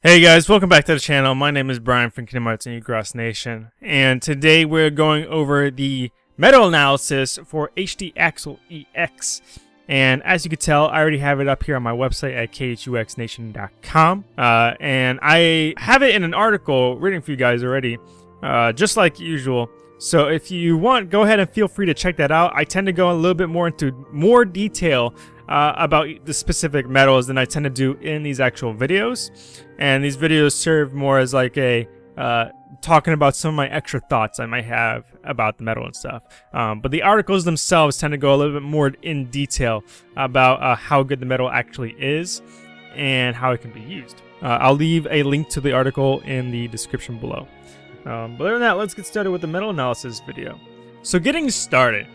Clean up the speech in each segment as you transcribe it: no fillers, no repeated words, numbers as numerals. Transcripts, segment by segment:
Hey guys, welcome back to the channel. My name is Brian from Kingdom Hearts and Cross Nation, and today we're going over the metal analysis for HD Axel EX. And as you can tell, I already have it up here on my website at khuxnation.com, and I have it in an article written for you guys already, just like usual. So if you want, go ahead and feel free to check that out. I tend to go a little bit more into more detail about the specific metals than I tend to do in these actual videos. And these videos serve more as like a talking about some of my extra thoughts I might have about the metal and stuff. But the articles themselves tend to go a little bit more in detail about how good the metal actually is and how it can be used. I'll leave a link to the article in the description below. But other than that, let's get started with the metal analysis video. So getting started,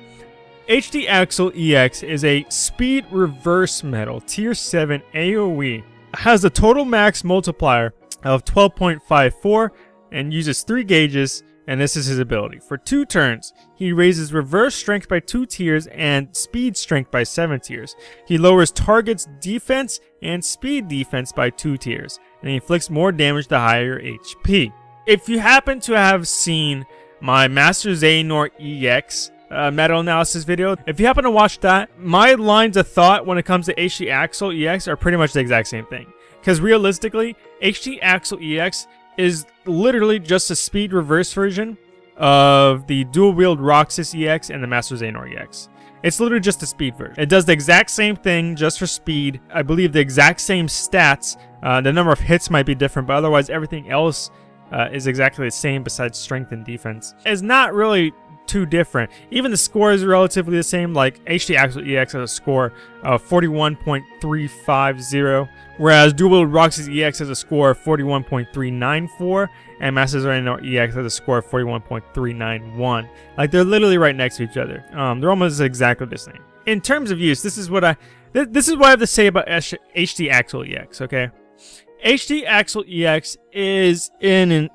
HD Axel EX is a speed reverse metal tier 7 AoE. Has a total max multiplier of 12.54 and uses 3 gauges, and this is his ability. For 2 turns, he raises reverse strength by 2 tiers and speed strength by 7 tiers. He lowers target's defense and speed defense by 2 tiers, and he inflicts more damage the higher HP. If you happen to have seen my Master Xehanort EX metal analysis video, if you happen to watch that, my lines of thought when it comes to HD Axel EX are pretty much the exact same thing. Because realistically, HD Axel EX is literally just a speed reverse version of the dual wield Roxas EX and the Master Xehanort EX. It's literally just a speed version. It does the exact same thing just for speed. I believe the exact same stats. The number of hits might be different, but otherwise everything else is exactly the same besides strength and defense. It's not really too different. Even the score is relatively the same. Like HD Axel EX has a score of 41.350, whereas Dual Wield Roxas EX has a score of 41.394, and Master Xehanort EX has a score of 41.391. Like, they're literally right next to each other. They're almost exactly the same. In terms of use, this is what I have to say about HD Axel EX. Okay, HD Axel EX is in an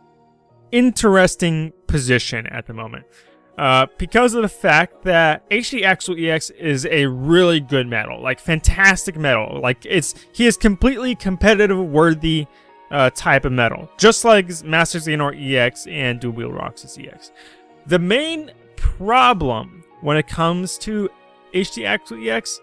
interesting position at the moment. Because of the fact that HD Axel EX is a really good metal, like fantastic metal. Like, he is completely competitive worthy type of metal, just like Master Xehanort EX and Dual Wield Roxas EX. The main problem when it comes to HD Axel EX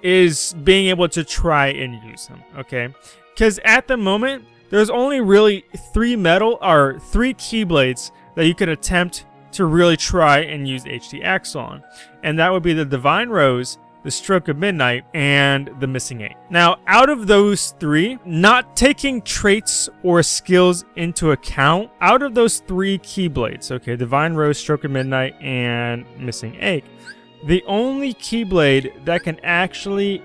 is being able to try and use them, okay? Because at the moment, there's only really 3 Keyblades that you can attempt to really try and use HD Axel on. And that would be the Divine Rose, the Stroke of Midnight, and the Missing 8. Now, out of those 3, not taking traits or skills into account, out of those 3 Keyblades, okay, Divine Rose, Stroke of Midnight, and Missing 8, the only Keyblade that can actually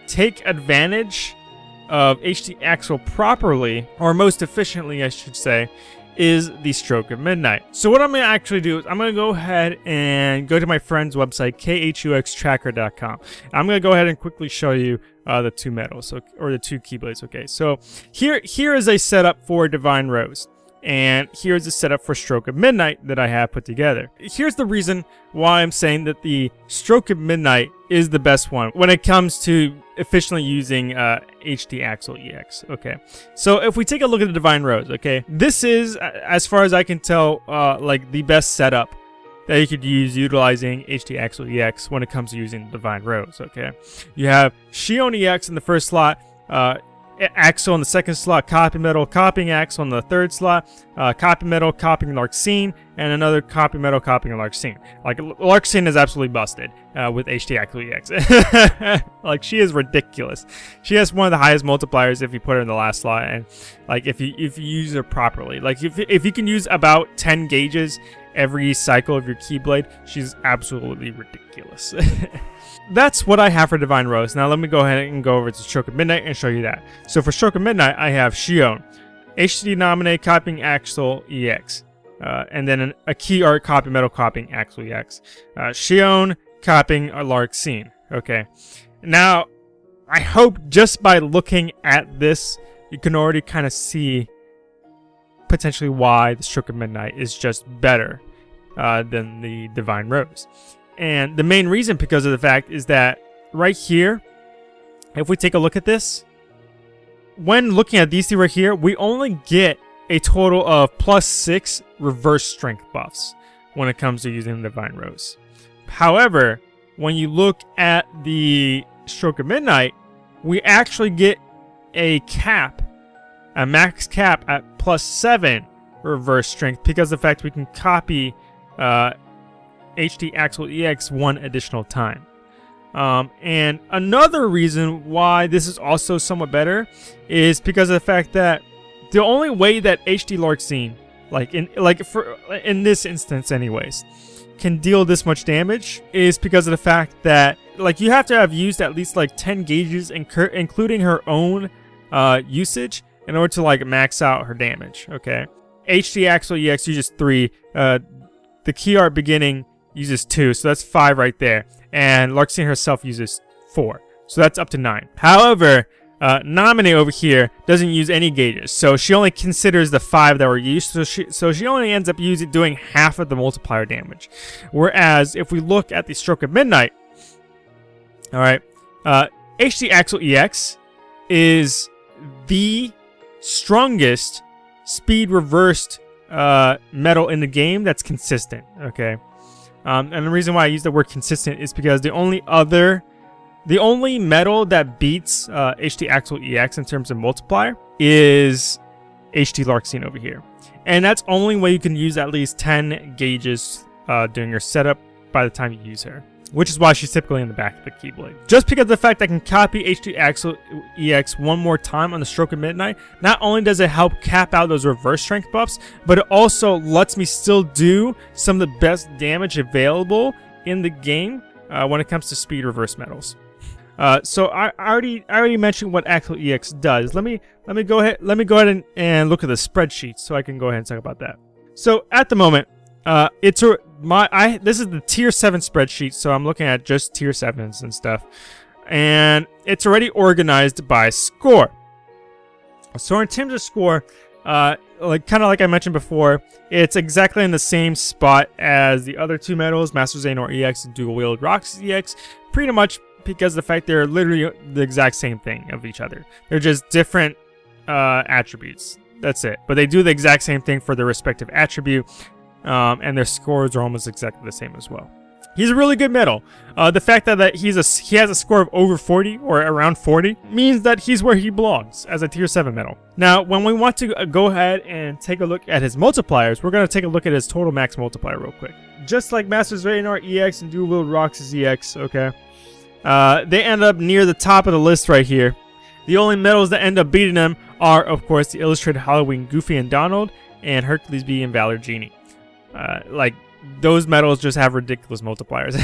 take advantage of HD Axel properly, or most efficiently I should say, is the Stroke of Midnight. So what I'm going to actually do is I'm going to go ahead and go to my friend's website, khuxtracker.com. I'm going to go ahead and quickly show you the 2 metals, or the 2 Keyblades. Okay, so here is a setup for Divine Rose, and here's a setup for Stroke of Midnight that I have put together. Here's the reason why I'm saying that the Stroke of Midnight is the best one when it comes to efficiently using HD Axel EX. Okay, so if we take a look at the Divine Rose, okay, this is, as far as I can tell, like the best setup that you could use utilizing HD Axel EX when it comes to using Divine Rose. Okay, you have Xion EX in the first slot, Axel in the second slot, Copy Metal, copying Axel in the third slot, Copy Metal, copying Larxene, and another Copy Metal, copying Larxene. Like, Larxene is absolutely busted with HD Axel EX. Like, she is ridiculous. She has one of the highest multipliers if you put her in the last slot, and like if you use her properly. Like, if you can use about 10 gauges every cycle of your Keyblade, she's absolutely ridiculous. That's what I have for Divine Rose. Now let me go ahead and go over to Stroke of Midnight and show you that. So for Stroke of Midnight, I have Xion, HD Nominate, copying Axel EX, and then a Key Art, Copy Metal, copying Axel EX. Xion, copying Larxene. Okay. Now, I hope just by looking at this, you can already kind of see potentially why the Stroke of Midnight is just better than the Divine Rose. And the main reason, because of the fact, is that right here, if we take a look at this, when looking at these two right here, we only get a total of +6 reverse strength buffs when it comes to using the Divine Rose. However, when you look at the Stroke of Midnight, we actually get a max cap at +7 reverse strength because of the fact we can copy HD Axel EX one additional time. And another reason why this is also somewhat better is because of the fact that the only way that HD Larxene, in this instance anyways, can deal this much damage is because of the fact that you have to have used at least 10 gauges, including her own usage, in order to max out her damage. Okay, HD Axel EX uses 3. The Key Art Beginning uses 2, so that's 5 right there. And Larxene herself uses 4, so that's up to 9. However, Nominate over here doesn't use any gauges, so she only considers the 5 that were used, so she only ends up doing half of the multiplier damage. Whereas if we look at the Stroke of Midnight, all right, HD Axel EX is the strongest speed reversed metal in the game that's consistent. Okay, and the reason why I use the word consistent is because the only metal that beats HD Axel EX in terms of multiplier is HD Larxene over here. And that's only way you can use at least 10 gauges during your setup by the time you use her. Which is why she's typically in the back of the Keyblade. Just because of the fact I can copy HD Axel EX one more time on the Stroke of Midnight, not only does it help cap out those reverse strength buffs, but it also lets me still do some of the best damage available in the game when it comes to speed reverse metals. So I already mentioned what Axel EX does. Let me go ahead and look at the spreadsheet so I can go ahead and talk about that. So at the moment, this is the tier 7 spreadsheet, so I'm looking at just tier 7s and stuff, and it's already organized by score. So in terms of score, kind of like I mentioned before, it's exactly in the same spot as the other two medals, Master Xehanort EX and Dual Wield Roxas EX, pretty much because of the fact they're literally the exact same thing of each other. They're just different attributes. That's it. But they do the exact same thing for their respective attribute, and their scores are almost exactly the same as well. He's a really good medal. The fact that he has a score of over 40 or around 40 means that he's where he belongs as a tier 7 medal. Now, when we want to go ahead and take a look at his multipliers, we're going to take a look at his total max multiplier real quick. Just like Master Xehanort EX and Dual Wield Roxas EX, okay? They end up near the top of the list right here. The only medals that end up beating them are, of course, the Illustrated Halloween Goofy and Donald and Hercules B and Valor Genie. Those medals just have ridiculous multipliers.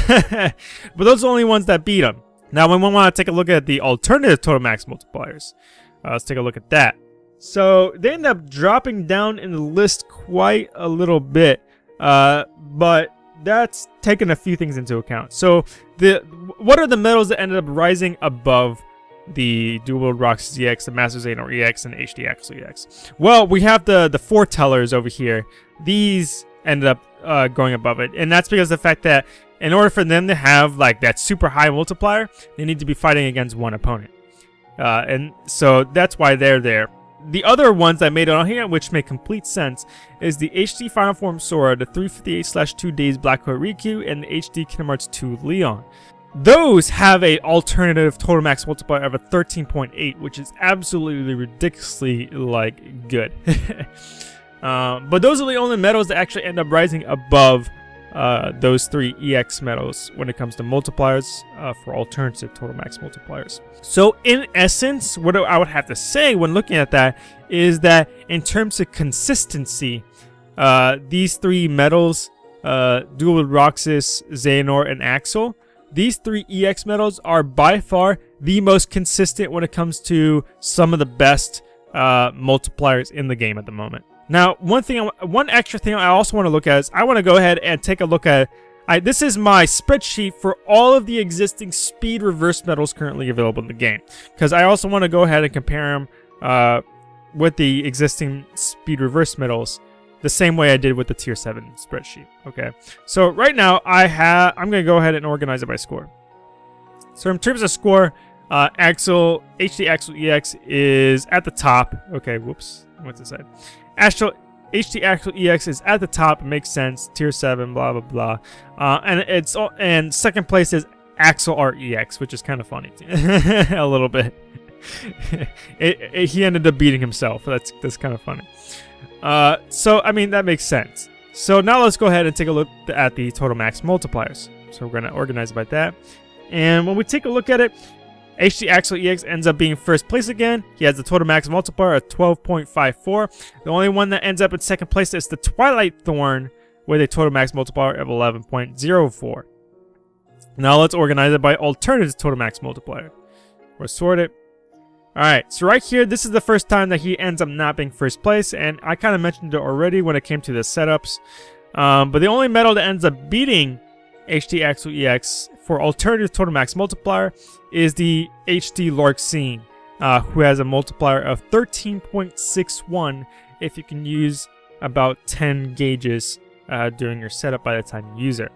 But those are the only ones that beat them. Now, when we want to take a look at the alternative total max multipliers, let's take a look at that. So they end up dropping down in the list quite a little bit, but that's taking a few things into account. So what are the medals that ended up rising above the Dual Wield Roxas EX, the Master Xehanort EX, and HD Axel EX? Well, we have the foretellers over here. These ended up going above it, and that's because of the fact that in order for them to have that super high multiplier, they need to be fighting against one opponent, and so that's why they're there. The other ones that made it on here, which make complete sense, is the HD Final Form Sora, the 358/2 Days Black Coat Riku, and the HD Kingdom Hearts 2 Leon. Those have a alternative total max multiplier of a 13.8, which is absolutely ridiculously good. But those are the only medals that actually end up rising above those 3 EX medals when it comes to multipliers for alternative total max multipliers. So in essence, what I would have to say when looking at that is that in terms of consistency, these 3 medals, Dual Wield Roxas, Xehanort, and Axel, these 3 EX medals are by far the most consistent when it comes to some of the best multipliers in the game at the moment. Now, one extra thing I also want to look at is I want to go ahead and take a look at. This is my spreadsheet for all of the existing speed reverse medals currently available in the game, because I also want to go ahead and compare them with the existing speed reverse medals the same way I did with the tier 7 spreadsheet. Okay, so right now I'm going to go ahead and organize it by score. So in terms of score, Axel, HD Axel EX is at the top. Okay, whoops. What's it said? HD Axel EX is at the top. It makes sense. Tier 7, blah blah blah. And second place is Axel REX, which is kind of funny a little bit. He ended up beating himself. That's kind of funny. So I mean that makes sense. So now let's go ahead and take a look at the total max multipliers. So we're gonna organize by that. And when we take a look at it, HD Axel EX ends up being first place again. He has the total max multiplier of 12.54. The only one that ends up in second place is the Twilight Thorn with a total max multiplier of 11.04. Now let's organize it by alternative total max multiplier. We'll sort it. Alright, so right here, this is the first time that he ends up not being first place, and I kind of mentioned it already when it came to the setups. But the only medal that ends up beating HD Axel EX for alternative total max multiplier is the HD Larxene, who has a multiplier of 13.61 if you can use about 10 gauges during your setup by the time you use it.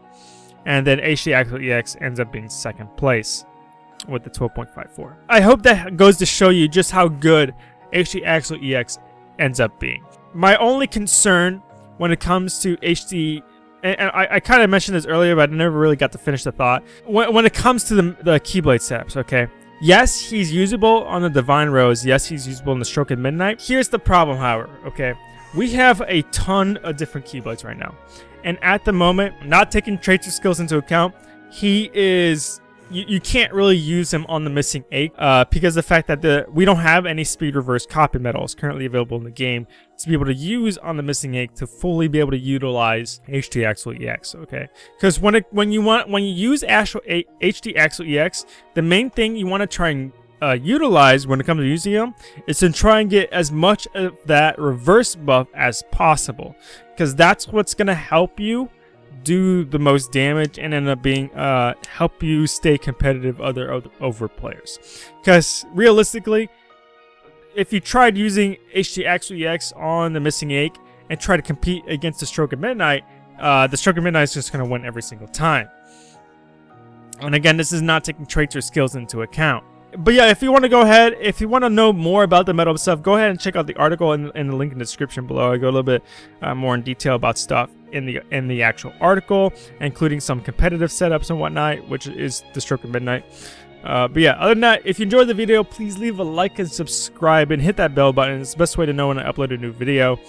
And then HD Axel EX ends up being second place with the 12.54. I hope that goes to show you just how good HD Axel EX ends up being. My only concern when it comes to HD, and I kind of mentioned this earlier, but I never really got to finish the thought. When it comes to the Keyblade setups, okay? Yes, he's usable on the Divine Rose. Yes, he's usable in the Stroke at Midnight. Here's the problem, however, okay? We have a ton of different Keyblades right now. And at the moment, not taking traits or skills into account, he is... You can't really use him on the Missing 8 because of the fact that we don't have any speed reverse copy medals currently available in the game to be able to use on the Missing 8 to fully be able to utilize HD Axel EX. Okay, because when you use HD Axel EX, the main thing you want to try and utilize when it comes to using him is to try and get as much of that reverse buff as possible, because that's what's going to help you do the most damage and end up being help you stay competitive over players. Because realistically, if you tried using HD Axel EX on the Missing 8 and try to compete against the Stroke of Midnight, the Stroke of Midnight is just going to win every single time. And again, this is not taking traits or skills into account. But yeah, if you want to go ahead, if you want to know more about the medal stuff, go ahead and check out the article in the link in the description below. I go a little bit more in detail about stuff in the actual article, including some competitive setups and whatnot, which is the Stroke of Midnight. But yeah, other than that, if you enjoyed the video, please leave a like and subscribe and hit that bell button. It's the best way to know when I upload a new video.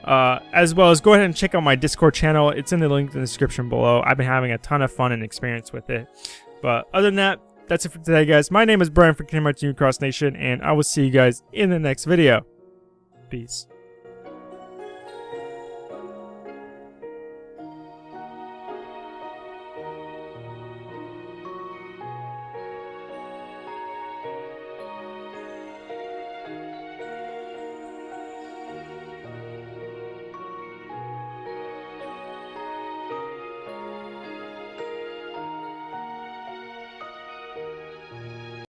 As well as go ahead and check out my Discord channel. It's in the link in the description below. I've been having a ton of fun and experience with it. But other than that, that's it for today, guys. My name is Brian from Kingdom Hearts Cross Nation, and I will see you guys in the next video. Peace.